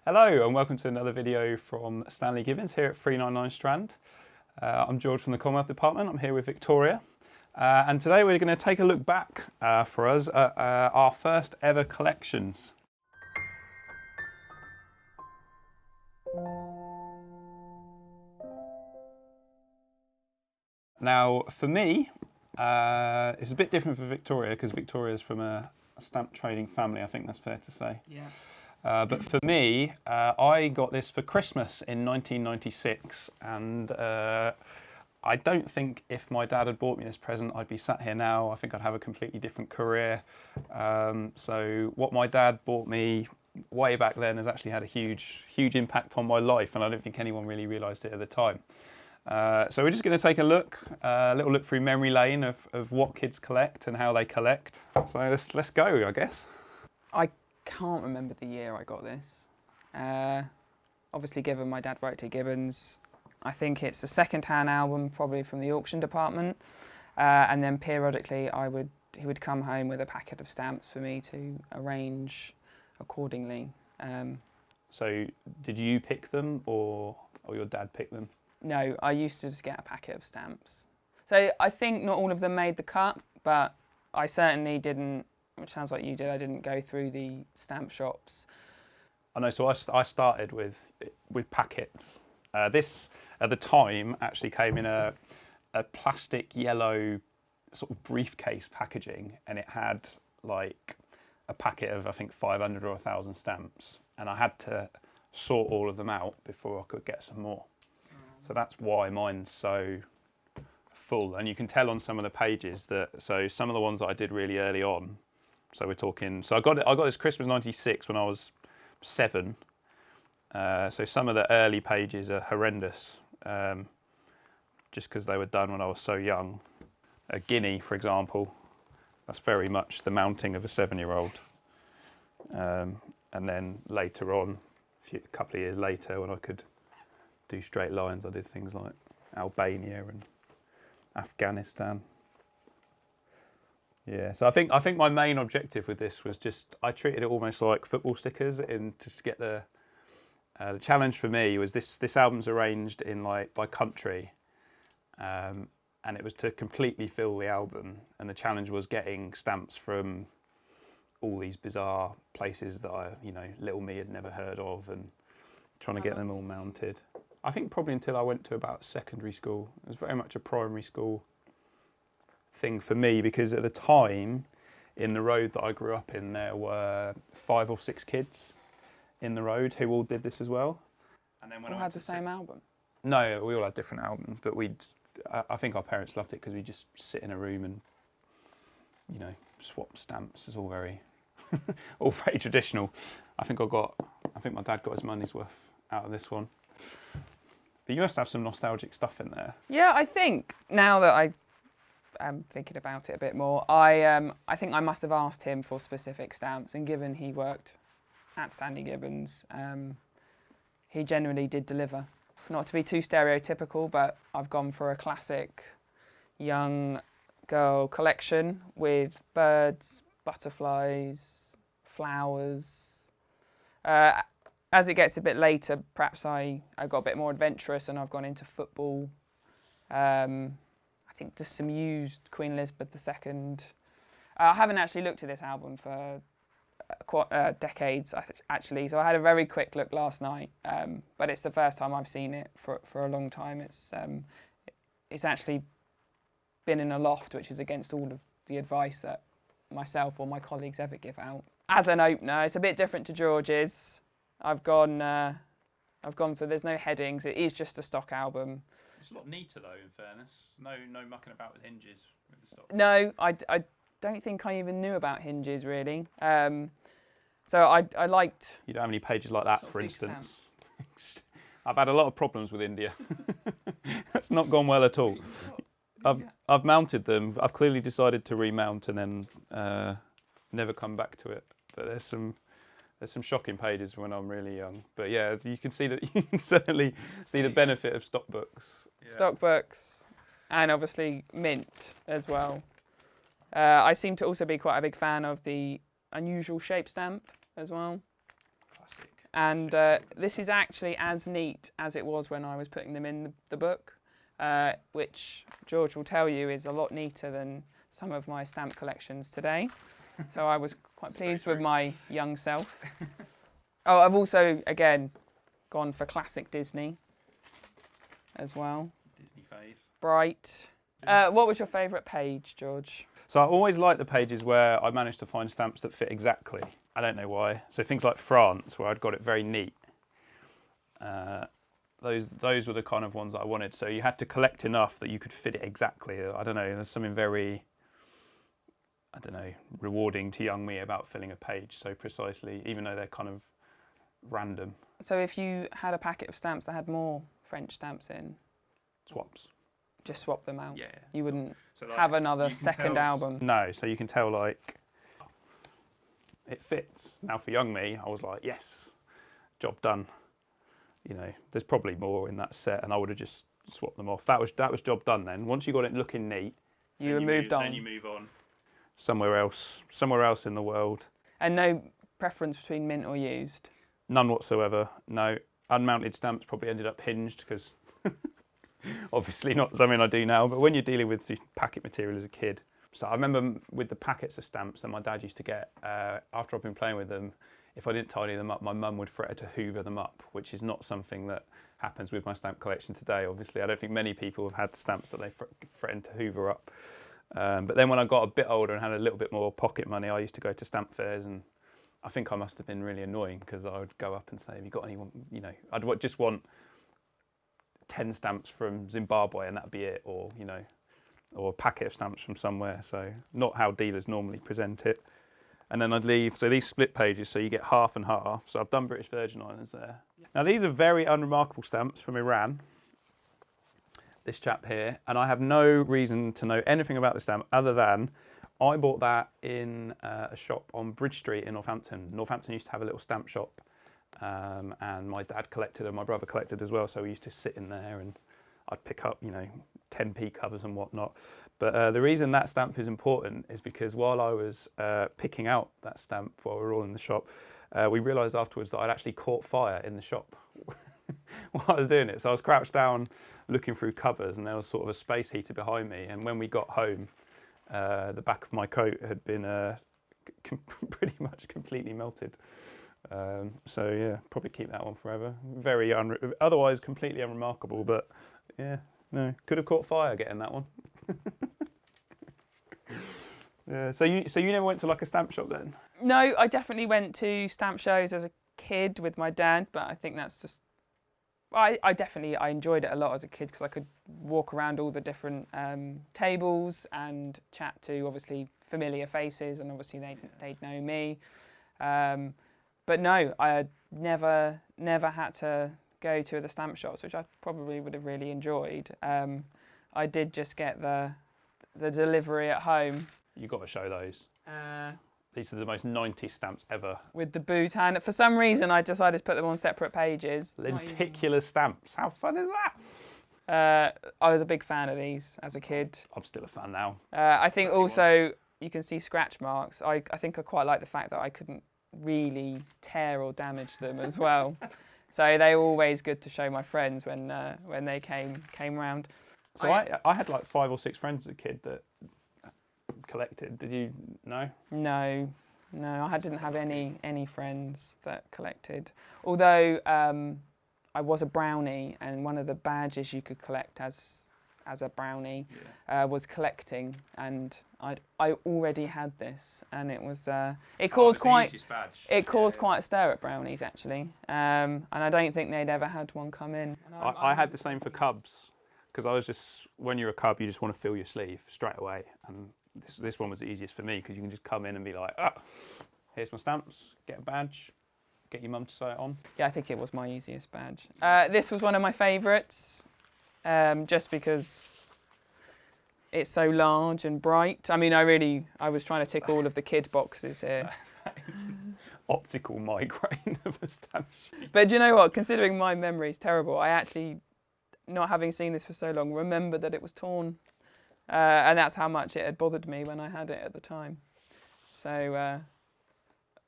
Hello and welcome to another video from Stanley Gibbons here at 399 Strand. I'm George from the Commonwealth department. I'm here with Victoria and today we're going to take a look back for us at our first ever collections. Now for me it's a bit different for Victoria because Victoria's from a stamp trading family, I think that's fair to say. Yeah. But for me, I got this for Christmas in 1996, and I don't think if my dad had bought me this present, I'd be sat here now. I think I'd have a completely different career. So what my dad bought me way back then has actually had a huge impact on my life, and I don't think anyone really realised it at the time. So we're just going to take a little look through memory lane of what kids collect and how they collect. So let's go, I guess. I can't remember the year I got this. Obviously, given my dad worked at Gibbons, I think it's a second-hand album, probably from the auction department, and then periodically he would come home with a packet of stamps for me to arrange accordingly. So did you pick them or your dad pick them? No, I used to just get a packet of stamps. So I think not all of them made the cut, but I certainly didn't, which sounds like you did, I didn't go through the stamp shops. I know, so I started with packets. This, at the time, actually came in a plastic yellow sort of briefcase packaging, and it had like a packet of, I think, 500 or 1,000 stamps, and I had to sort all of them out before I could get some more. So that's why mine's so full, and you can tell on some of the pages that, so some of the ones that I did really early on, so we're talking, so I got this Christmas '96 when I was 7. So some of the early pages are horrendous, just because they were done when I was so young. A guinea, for example, that's very much the mounting of a 7-year-old. And then later on, a couple of years later, when I could do straight lines, I did things like Albania and Afghanistan. Yeah, so I think my main objective with this was just, I treated it almost like football stickers, and to get the challenge for me was this album's arranged in like by country, and it was to completely fill the album, and the challenge was getting stamps from all these bizarre places that little me had never heard of, and trying to get them all mounted. I think probably until I went to about secondary school. It was very much a primary school thing for me, because at the time in the road that I grew up in, there were 5 or 6 kids in the road who all did this as well. And then when all had the same album? No, we all had different albums, but I think our parents loved it because we just sit in a room and swap stamps. It's all very all very traditional. I think my dad got his money's worth out of this one. But you must have some nostalgic stuff in there. Yeah, I think now that I am thinking about it a bit more, I think I must have asked him for specific stamps, and given he worked at Stanley Gibbons, he generally did deliver. Not to be too stereotypical, but I've gone for a classic young girl collection with birds, butterflies, flowers. As it gets a bit later, perhaps I got a bit more adventurous and I've gone into football. I think just some used Queen Elizabeth II. I haven't actually looked at this album for decades, actually, so I had a very quick look last night, but it's the first time I've seen it for a long time. It's actually been in a loft, which is against all of the advice that myself or my colleagues ever give out. As an opener, it's a bit different to George's. I've gone for, there's no headings, it is just a stock album. It's a lot neater though, in fairness. No mucking about with hinges with the stock. No, I don't think I even knew about hinges really. So I liked... You don't have any pages like that, for instance. I've had a lot of problems with India. That's not gone well at all. I've mounted them. I've clearly decided to remount and then never come back to it. But there's some shocking pages when I'm really young. But yeah, you can see that you can certainly see the benefit of stock books. Yeah. Stock books, and obviously mint as well. I seem to also be quite a big fan of the unusual shape stamp as well. Classic. and this is actually as neat as it was when I was putting them in the book, which George will tell you is a lot neater than some of my stamp collections today. So I was quite pleased with my young self. Oh, I've also, again, gone for classic Disney as well. Disney phase. Bright. What was your favourite page, George? So I always like the pages where I managed to find stamps that fit exactly. I don't know why. So things like France, where I'd got it very neat. Those were the kind of ones that I wanted. So you had to collect enough that you could fit it exactly. I don't know, there's something very, I don't know, rewarding to young me about filling a page so precisely, even though they're kind of random. So if you had a packet of stamps that had more French stamps in, Swaps. just swap them out. Yeah. You wouldn't So like, have another you can second tell- album. No, so you can tell like it fits. Now for young me, I was like, yes, job done. You know, there's probably more in that set, and I would have just swapped them off. That was job done then. Once you got it looking neat, You moved on. Then you move on somewhere else in the world. And no preference between mint or used? None whatsoever. No. Unmounted stamps probably ended up hinged because obviously not something I do now. But when you're dealing with packet material as a kid, so I remember with the packets of stamps that my dad used to get after I've been playing with them. If I didn't tidy them up, my mum would threaten to hoover them up, which is not something that happens with my stamp collection today. Obviously, I don't think many people have had stamps that they threatened to hoover up. But then when I got a bit older and had a little bit more pocket money, I used to go to stamp fairs, and I think I must have been really annoying because I would go up and say, have you got anyone, you know, I'd just want 10 stamps from Zimbabwe and that'd be it, or, you know, or a packet of stamps from somewhere. So not how dealers normally present it. And then I'd leave, so these split pages, so you get half and half. So I've done British Virgin Islands there. Now these are very unremarkable stamps from Iran. This chap here, and I have no reason to know anything about the stamp other than I bought that in a shop on Bridge Street in Northampton. Northampton used to have a little stamp shop, and my dad collected and my brother collected as well, so we used to sit in there and I'd pick up, you know, 10p covers and whatnot. But the reason that stamp is important is because while I was picking out that stamp while we were all in the shop, we realised afterwards that I'd actually caught fire in the shop while I was doing it. So I was crouched down looking through covers, and there was sort of a space heater behind me, and when we got home, the back of my coat had been pretty much completely melted. So yeah, probably keep that one forever. Very otherwise completely unremarkable, but yeah, no, could have caught fire getting that one. Yeah, so you never went to like a stamp shop then? No, I definitely went to stamp shows as a kid with my dad, but I think that's just, I enjoyed it a lot as a kid because I could walk around all the different tables and chat to obviously familiar faces, and obviously they'd know me. But no, I had never had to go to the stamp shops, which I probably would have really enjoyed. I did just get the delivery at home. You got to show those. These are the most 90s stamps ever. With the boot, and for some reason I decided to put them on separate pages. Lenticular stamps. How fun is that? I was a big fan of these as a kid. I'm still a fan now. I think also you can see scratch marks. I think I quite like the fact that I couldn't really tear or damage them as well. So they were always good to show my friends when they came round. So I had like 5 or 6 friends as a kid that collected. Did you know? No, I didn't have any friends that collected. Although I was a brownie, and one of the badges you could collect as a brownie was collecting, and I already had this, and it was it caused quite a stir at brownies actually, and I don't think they'd ever had one come in. I had the same for cubs, because I was just, when you're a cub you just want to fill your sleeve straight away, and this one was the easiest for me because you can just come in and be like, here's my stamps, get a badge, get your mum to sew it on. Yeah, I think it was my easiest badge. This was one of my favourites, just because it's so large and bright. I mean, I was trying to tick all of the kid boxes here. Optical migraine of a stamp sheet. But do you know what? Considering my memory is terrible, I actually, not having seen this for so long, remembered that it was torn. And that's how much it had bothered me when I had it at the time. So,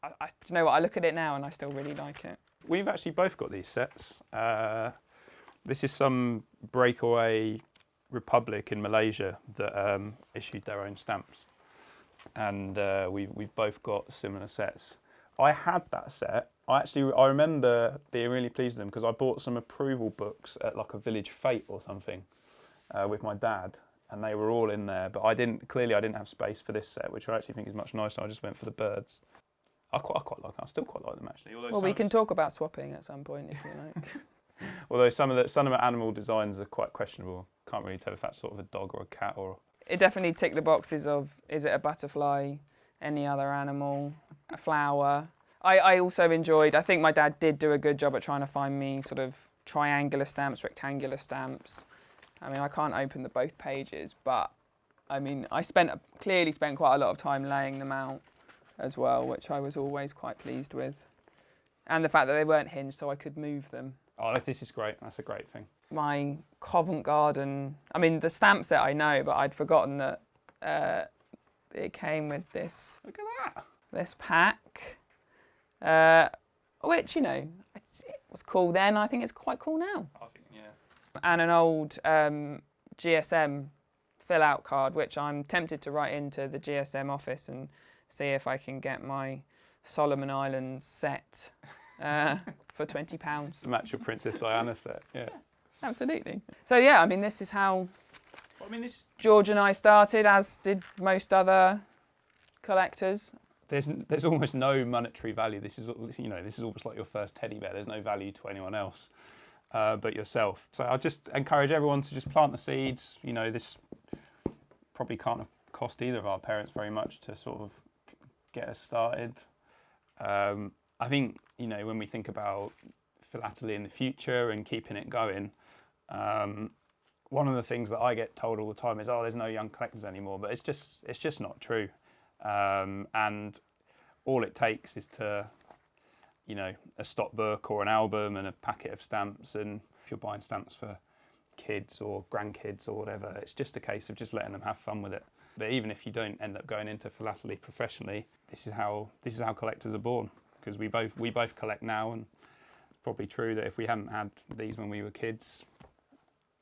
do you know what? I look at it now and I still really like it. We've actually both got these sets. This is some breakaway republic in Malaysia that issued their own stamps, and we've both got similar sets. I had that set. I remember being really pleased with them because I bought some approval books at like a village fete or something with my dad, and they were all in there. But I didn't have space for this set, which I actually think is much nicer. I just went for the birds. I quite like them. I still quite like them actually. Well, we can talk about swapping at some point if you like. Although some of the animal designs are quite questionable. Can't really tell if that's sort of a dog or a cat or. It definitely ticked the boxes of, is it a butterfly, any other animal, a flower. I also enjoyed, I think my dad did do a good job at trying to find me sort of triangular stamps, rectangular stamps. I mean, I can't open both pages, but I mean, I clearly spent quite a lot of time laying them out as well, which I was always quite pleased with. And the fact that they weren't hinged so I could move them. Oh, this is great. That's a great thing. My Covent Garden, I mean, the stamp set I know, but I'd forgotten that it came with this. Look at that. This pack, which, you know, it was cool then. I think it's quite cool now. I think, yeah. And an old GSM fill-out card, which I'm tempted to write into the GSM office and see if I can get my Solomon Islands set for £20. To match your Princess Diana set, yeah. Absolutely. So yeah, I mean, this is how George and I started, as did most other collectors. There's almost no monetary value. This is almost like your first teddy bear. There's no value to anyone else but yourself. So I'll just encourage everyone to just plant the seeds. You know, this probably can't have cost either of our parents very much to sort of get us started. I think, you know, when we think about philately in the future and keeping it going, one of the things that I get told all the time is, oh, there's no young collectors anymore, but it's just not true. And all it takes is to, you know, a stock book or an album and a packet of stamps, and if you're buying stamps for kids or grandkids or whatever, it's just a case of just letting them have fun with it. But even if you don't end up going into philately professionally, this is how collectors are born, because we both collect now, and it's probably true that if we hadn't had these when we were kids,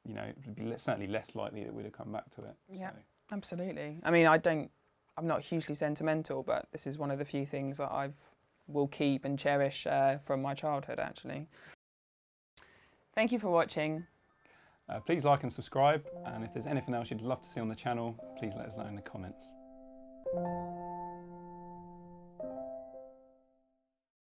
you know, it would be certainly less likely that we'd have come back to it. Yeah, so. Absolutely. I mean, I'm not hugely sentimental, but this is one of the few things that I will keep and cherish from my childhood, actually. Thank you for watching. Please like and subscribe, and if there's anything else you'd love to see on the channel, please let us know in the comments.